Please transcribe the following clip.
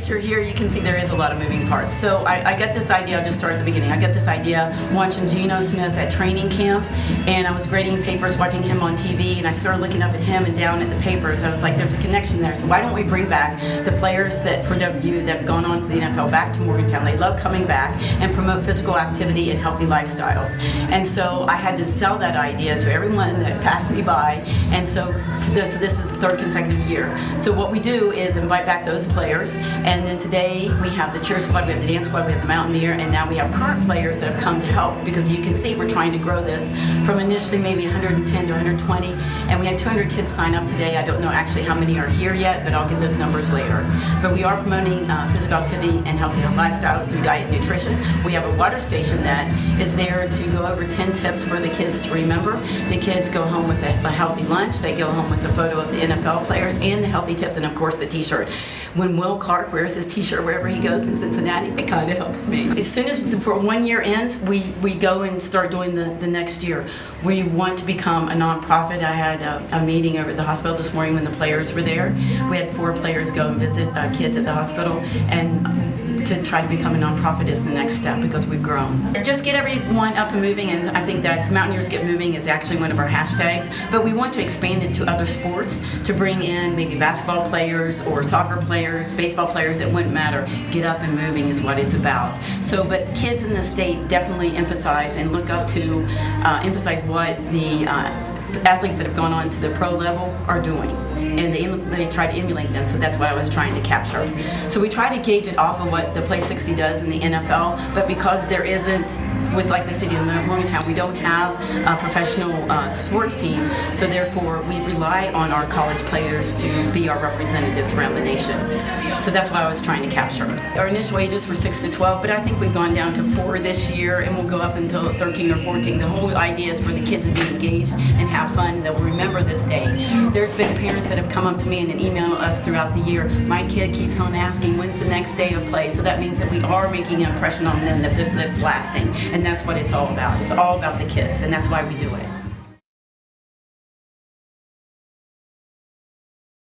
if you're here, you can see there is a lot of moving parts. So I got this idea, I'll just start at the beginning. I got this idea watching Geno Smith at training camp, and I was grading papers, watching him on TV, and I started looking up at him and down at the papers. I was like, there's a connection there. So why don't we bring back the players that for WVU that have gone on to the NFL back to Morgantown? They love coming back and promote physical activity and healthy lifestyles. And so I had to sell that idea to everyone that passed me by. And so this is the third consecutive year. So what we do is invite back those players, and then today we have the cheer squad, we have the dance squad, we have the Mountaineer, and now we have current players that have come to help, because you can see we're trying to grow this from initially maybe 110 to 120, and we had 200 kids sign up today. I don't know actually how many are here yet, but I'll get those numbers later. But we are promoting physical activity and healthy lifestyles through diet and nutrition. We have a water station that is there to go over 10 tips for the kids to remember. The kids go home with a healthy lunch, they go home with a photo of the NFL players and the healthy tips, and of course the t-shirt. When Will Clark wears his t-shirt wherever he goes in Cincinnati, it kind of helps me. As soon as for 1 year ends, we go and start doing the next year. We want to become a nonprofit. I had a meeting over at the hospital this morning when the players were there. We had 4 players go and visit kids at the hospital, and to try to become a nonprofit is the next step, because we've grown. Just get everyone up and moving, and I think that Mountaineers Get Moving is actually one of our hashtags, but we want to expand it to other sports, to bring in maybe basketball players or soccer players, baseball players, it wouldn't matter. Get up and moving is what it's about. So, but kids in the state definitely emphasize and look up to, emphasize what the athletes that have gone on to the pro level are doing, and they try to emulate them. So that's what I was trying to capture. So we try to gauge it off of what the Play 60 does in the NFL, but because there isn't, with like the city of Morgantown, we don't have a professional sports team, so therefore we rely on our college players to be our representatives around the nation. So that's what I was trying to capture. Our initial ages were 6 to 12, but I think we've gone down to 4 this year, and we'll go up until 13 or 14. The whole idea is for the kids to be engaged and have fun, that will remember this day. There's been parents that have come up to me and emailed us throughout the year. My kid keeps on asking, when's the next day of play? So that means that we are making an impression on them that's lasting, and that's what it's all about. It's all about the kids, and that's why we do it.